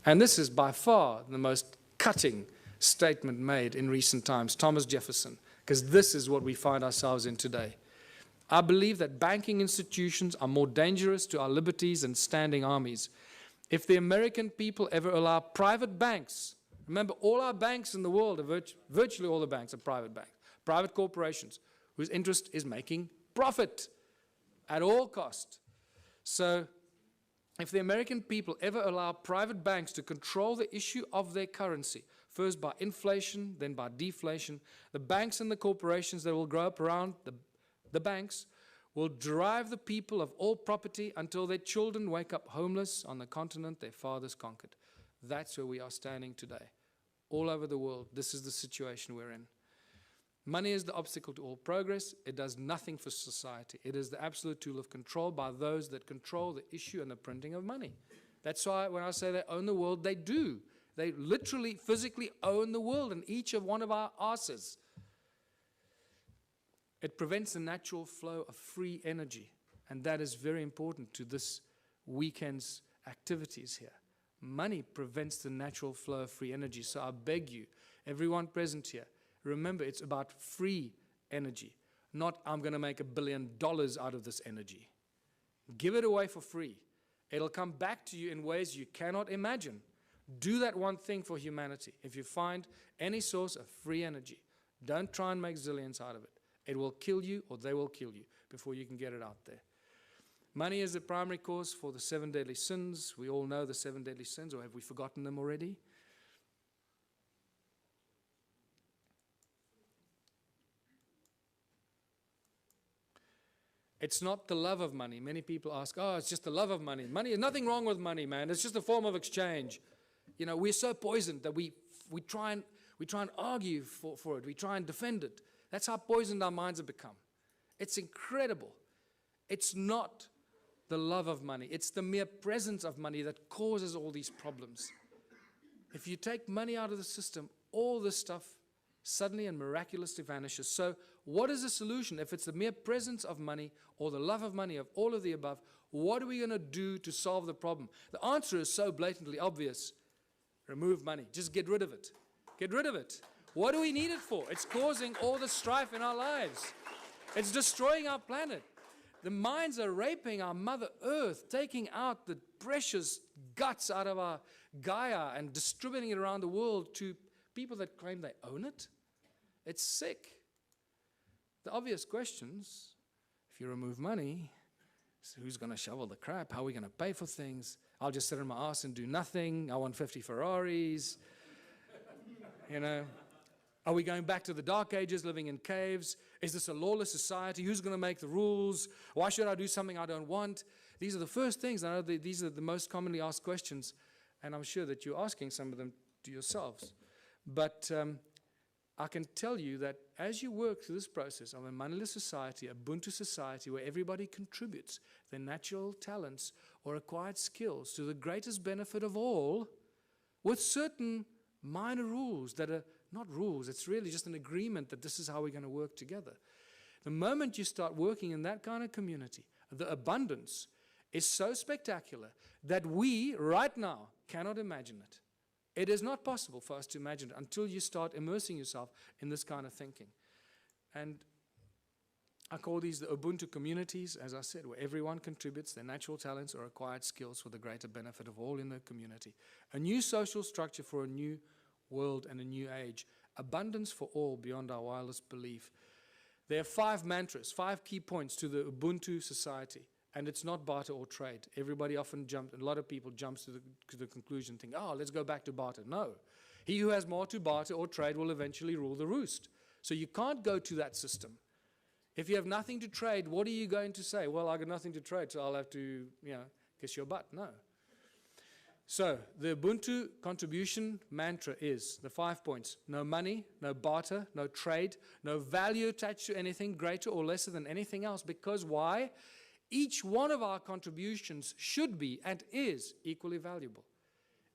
And this is by far the most cutting statement made in recent times, Thomas Jefferson, because this is what we find ourselves in today. I believe that banking institutions are more dangerous to our liberties than standing armies. If the American people ever allow private banks, remember all our banks in the world, are virtually all the banks are private banks, private corporations, whose interest is making profit at all cost. So if the American people ever allow private banks to control the issue of their currency, first by inflation, then by deflation, the banks and the corporations that will grow up around the banks will drive the people of all property until their children wake up homeless on the continent their fathers conquered. That's where we are standing today. All over the world, this is the situation we're in. Money is the obstacle to all progress. It does nothing for society. It is the absolute tool of control by those that control the issue and the printing of money. That's why when I say they own the world, they do. They literally, physically own the world in each of one of our asses. It prevents the natural flow of free energy, and that is very important to this weekend's activities here. Money prevents the natural flow of free energy, so I beg you, everyone present here, remember it's about free energy, not I'm going to make $1 billion out of this energy. Give it away for free. It'll come back to you in ways you cannot imagine. Do that one thing for humanity. If you find any source of free energy, don't try and make zillions out of it. It will kill you, or they will kill you before you can get it out there. Money is the primary cause for the 7 deadly sins. We all know the 7 deadly sins, or have we forgotten them already? It's not the love of money. Many people ask, oh, it's just the love of money. Money, there's nothing wrong with money, man. It's just a form of exchange. You know, we're so poisoned that we try and argue for it. We try and defend it. That's how poisoned our minds have become. It's incredible. It's not the love of money. It's the mere presence of money that causes all these problems. If you take money out of the system, all this stuff suddenly and miraculously vanishes. So what is the solution? If it's the mere presence of money or the love of money, of all of the above, what are we going to do to solve the problem? The answer is so blatantly obvious. Remove money. Just get rid of it. Get rid of it. What do we need it for? It's causing all the strife in our lives. It's destroying our planet. The mines are raping our Mother Earth, taking out the precious guts out of our Gaia and distributing it around the world to people that claim they own it. It's sick. The obvious questions, if you remove money, so who's going to shovel the crap? How are we going to pay for things? I'll just sit on my ass and do nothing. I want 50 Ferraris. You know. Are we going back to the dark ages, living in caves? Is this a lawless society? Who's going to make the rules? Why should I do something I don't want? These are the first things. I know that these are the most commonly asked questions, and I'm sure that you're asking some of them to yourselves. But I can tell you that as you work through this process of a moneyless society, Ubuntu society, where everybody contributes their natural talents or acquired skills to the greatest benefit of all, with certain minor rules that are not rules, it's really just an agreement that this is how we're going to work together. The moment you start working in that kind of community, the abundance is so spectacular that we, right now, cannot imagine it. It is not possible for us to imagine it until you start immersing yourself in this kind of thinking. And I call these the Ubuntu communities, as I said, where everyone contributes their natural talents or acquired skills for the greater benefit of all in the community. A new social structure for a new world and a new age. Abundance for all beyond our wildest belief. There are 5 mantras, 5 key points to the Ubuntu society. And it's not barter or trade. Everybody often jumps, a lot of people jump to the conclusion, think, oh, let's go back to barter. No. He who has more to barter or trade will eventually rule the roost. So you can't go to that system. If you have nothing to trade, what are you going to say? Well, I got nothing to trade, so I'll have to, kiss your butt. No. So the Ubuntu contribution mantra is the 5 points. No money, no barter, no trade, no value attached to anything greater or lesser than anything else. Because why? Each one of our contributions should be and is equally valuable.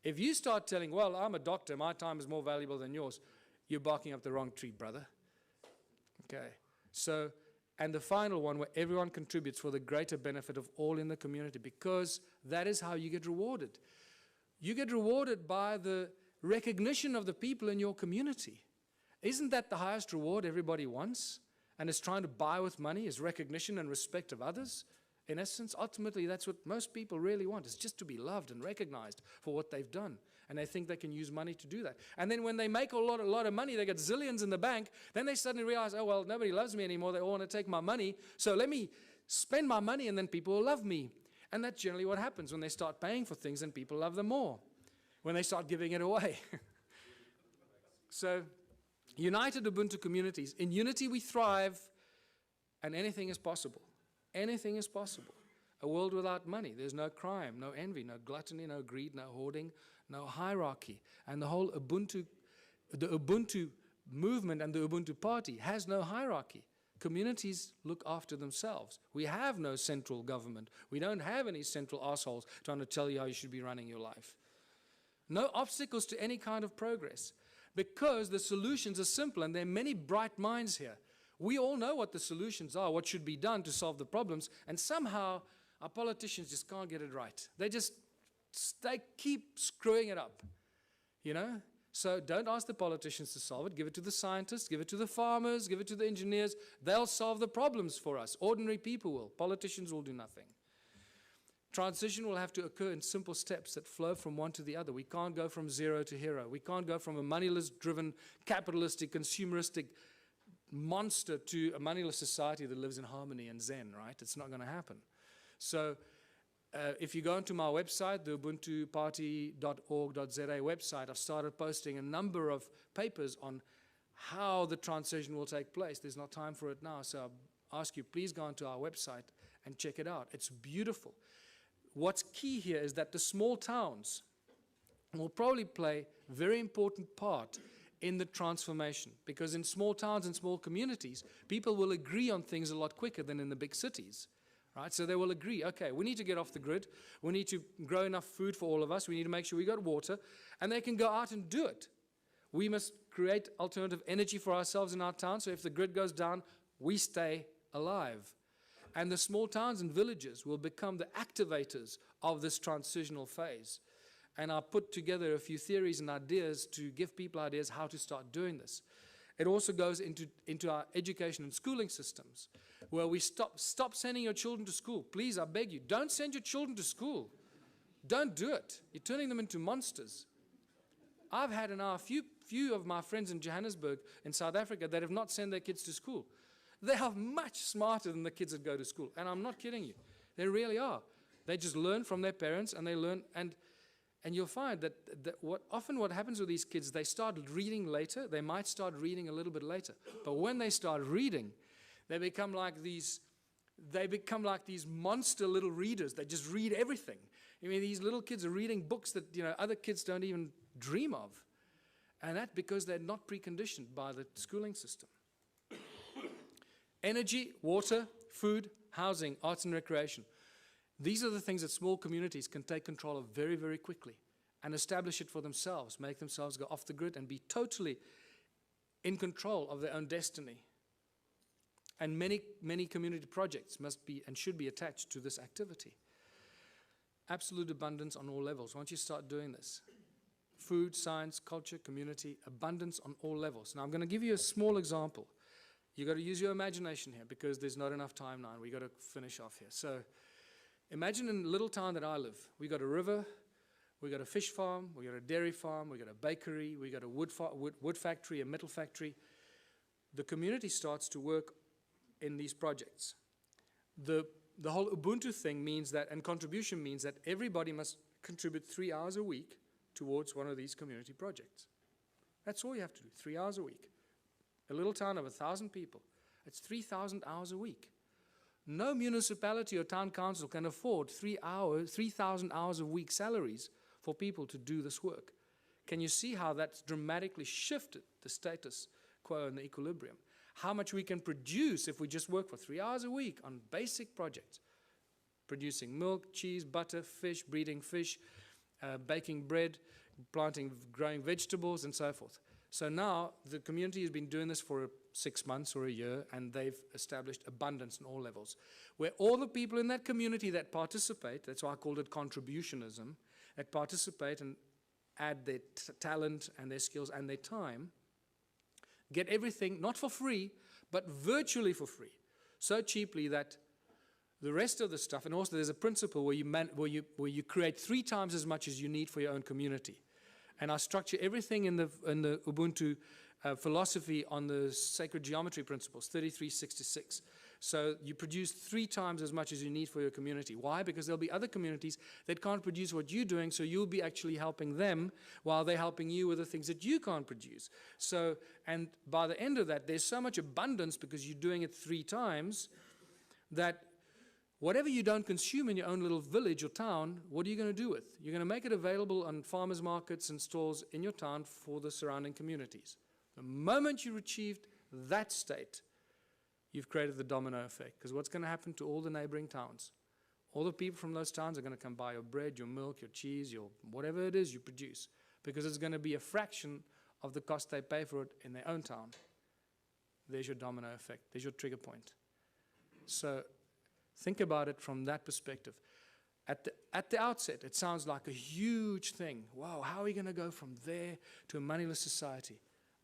If you start telling, well, I'm a doctor, my time is more valuable than yours, you're barking up the wrong tree, brother. Okay. So, and the final one, where everyone contributes for the greater benefit of all in the community, because that is how you get rewarded. You get rewarded by the recognition of the people in your community. Isn't that the highest reward everybody wants and is trying to buy with money, is recognition and respect of others? In essence, ultimately, that's what most people really want, is just to be loved and recognized for what they've done. And they think they can use money to do that. And then when they make a lot of money, they get zillions in the bank, then they suddenly realize, oh, well, nobody loves me anymore. They all want to take my money. So let me spend my money and then people will love me. And that's generally what happens when they start paying for things and people love them more, when they start giving it away. So, united Ubuntu communities. In unity we thrive and anything is possible. Anything is possible. A world without money. There's no crime, no envy, no gluttony, no greed, no hoarding, no hierarchy. And the whole Ubuntu movement and the Ubuntu party has no hierarchy. Communities look after themselves. We have no central government. We don't have any central assholes trying to tell you how you should be running your life. No obstacles to any kind of progress, because the solutions are simple, and there are many bright minds here. We all know what the solutions are, what should be done to solve the problems, and somehow our politicians just can't get it right. They keep screwing it up, you know? So don't ask the politicians to solve it. Give it to the scientists, give it to the farmers, give it to the engineers. They'll solve the problems for us. Ordinary people will. Politicians will do nothing. Transition will have to occur in simple steps that flow from one to the other. We can't go from zero to hero. We can't go from a moneyless-driven, capitalistic, consumeristic monster to a moneyless society that lives in harmony and zen, right? It's not going to happen. So if you go onto my website, the ubuntuparty.org.za website, I've started posting a number of papers on how the transition will take place. There's not time for it now, so I ask you, please go onto our website and check it out. It's beautiful. What's key here is that the small towns will probably play a very important part in the transformation, because in small towns and small communities, people will agree on things a lot quicker than in the big cities. Right? So they will agree, okay, we need to get off the grid, we need to grow enough food for all of us, we need to make sure we got water, and they can go out and do it. We must create alternative energy for ourselves in our town, so if the grid goes down, we stay alive. And the small towns and villages will become the activators of this transitional phase. And I put together a few theories and ideas to give people ideas how to start doing this. It also goes into our education and schooling systems, where we stop sending your children to school. Please, I beg you, don't send your children to school. Don't do it. You're turning them into monsters. I've had a few of my friends in Johannesburg, in South Africa, that have not sent their kids to school. They are much smarter than the kids that go to school. And I'm not kidding you. They really are. They just learn from their parents, and they learn. And you'll find that often what happens with these kids, they start reading later. They might start reading a little bit later. But when they start reading, they become like these monster little readers. They just read everything. I mean, these little kids are reading books that, you know, other kids don't even dream of. And that's because they're not preconditioned by the schooling system. Energy, water, food, housing, arts and recreation. These are the things that small communities can take control of very, very quickly and establish it for themselves, make themselves go off the grid and be totally in control of their own destiny. And many, many community projects must be and should be attached to this activity. Absolute abundance on all levels. Once you start doing this, food, science, culture, community, abundance on all levels. Now I'm going to give you a small example. You've got to use your imagination here, because there's not enough time now, and we've got to finish off here. So imagine in a little town that I live. We got a river, we got a fish farm, we got a dairy farm, we got a bakery, we got a wood factory, a metal factory. The community starts to work in these projects. The whole Ubuntu thing means that, and contribution means that everybody must contribute 3 hours a week towards one of these community projects. That's all you have to do, 3 hours a week. A little town of 1,000 people, it's 3,000 hours a week. No municipality or town council can afford 3,000 hours a week salaries for people to do this work. Can you see how that's dramatically shifted the status quo and the equilibrium? How much we can produce if we just work for 3 hours a week on basic projects. Producing milk, cheese, butter, fish, breeding fish, baking bread, growing vegetables, and so forth. So now the community has been doing this for 6 months or a year, and they've established abundance on all levels, where all the people in that community that participate, that's why I called it contributionism, that participate and add their talent and their skills and their time, get everything, not for free, but virtually for free, so cheaply that the rest of the stuff, and also there's a principle where you create 3 times as much as you need for your own community. And I structure everything in the Ubuntu philosophy on the sacred geometry principles, 3366. So you produce 3 times as much as you need for your community. Why? Because there'll be other communities that can't produce what you're doing, so you'll be actually helping them while they're helping you with the things that you can't produce. So, and by the end of that, there's so much abundance because you're doing it 3 times that whatever you don't consume in your own little village or town, what are you going to do with? You're going to make it available on farmers markets and stores in your town for the surrounding communities. The moment you achieved that state, you've created the domino effect. Because what's going to happen to all the neighboring towns? All the people from those towns are going to come buy your bread, your milk, your cheese, your whatever it is you produce. Because it's going to be a fraction of the cost they pay for it in their own town. There's your domino effect. There's your trigger point. So think about it from that perspective. At the outset, it sounds like a huge thing. Wow, how are we going to go from there to a moneyless society?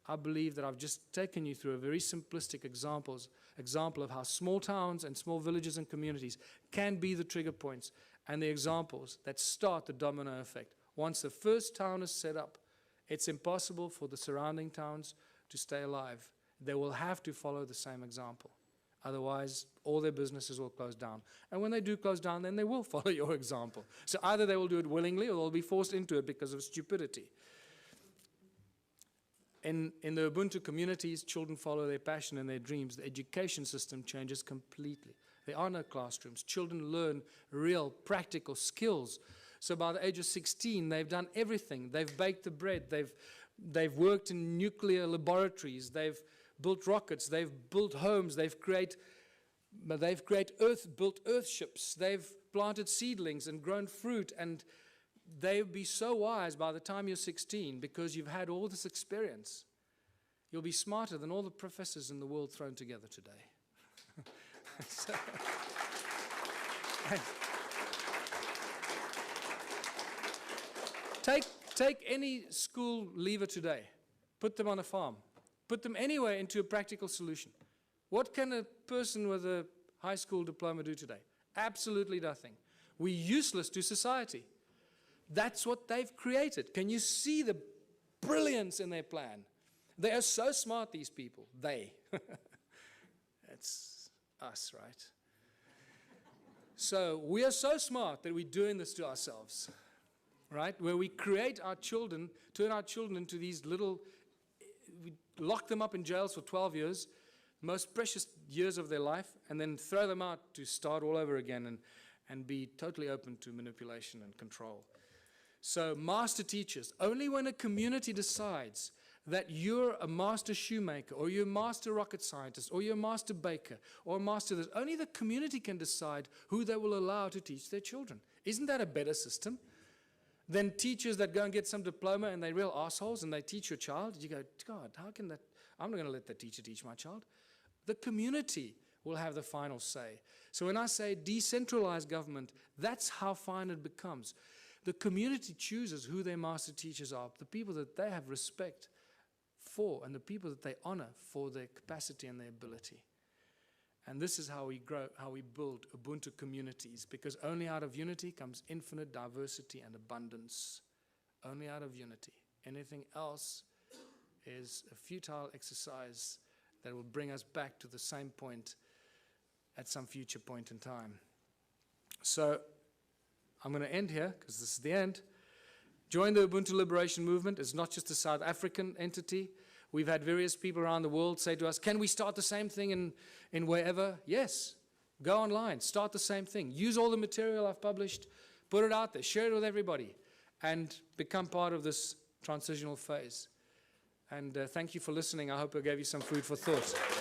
I believe that I've just taken you through a very simplistic example of how small towns and small villages and communities can be the trigger points and the examples that start the domino effect. Once the first town is set up, it's impossible for the surrounding towns to stay alive. They will have to follow the same example. Otherwise, all their businesses will close down. And when they do close down, then they will follow your example. So either they will do it willingly or they'll be forced into it because of stupidity. In the Ubuntu communities, children follow their passion and their dreams. The education system changes completely. There are no classrooms. Children learn real, practical skills. So by the age of 16, they've done everything. They've baked the bread. They've worked in nuclear laboratories. They've built rockets. They've built homes. They've built earth ships. They've planted seedlings and grown fruit. And they'll be so wise by the time you're 16 because you've had all this experience. You'll be smarter than all the professors in the world thrown together today. So, take any school leaver today, put them on a farm, put them anywhere into a practical solution. What can a person with a high school diploma do today? Absolutely nothing. We're useless to society. That's what they've created. Can you see the brilliance in their plan? They are so smart, these people. They. It's us, right? So we are so smart that we're doing this to ourselves, right? Where we create our children, turn our children into these little, we lock them up in jails for 12 years, most precious years of their life, and then throw them out to start all over again and be totally open to manipulation and control. So master teachers, only when a community decides that you're a master shoemaker or you're a master rocket scientist or you're a master baker or a master this, only the community can decide who they will allow to teach their children. Isn't that a better system than teachers that go and get some diploma and they're real assholes and they teach your child? You go, God, how can that? I'm not going to let the teacher teach my child. The community will have the final say. So when I say decentralized government, that's how fine it becomes. The community chooses who their master teachers are, the people that they have respect for, and the people that they honor for their capacity and their ability. And this is how we grow, how we build Ubuntu communities, because only out of unity comes infinite diversity and abundance. Only out of unity. Anything else is a futile exercise that will bring us back to the same point at some future point in time. So I'm going to end here, because this is the end. Join the Ubuntu Liberation Movement. It's not just a South African entity. We've had various people around the world say to us, can we start the same thing in wherever? Yes. Go online. Start the same thing. Use all the material I've published. Put it out there. Share it with everybody. And become part of this transitional phase. And thank you for listening. I hope I gave you some food for thought.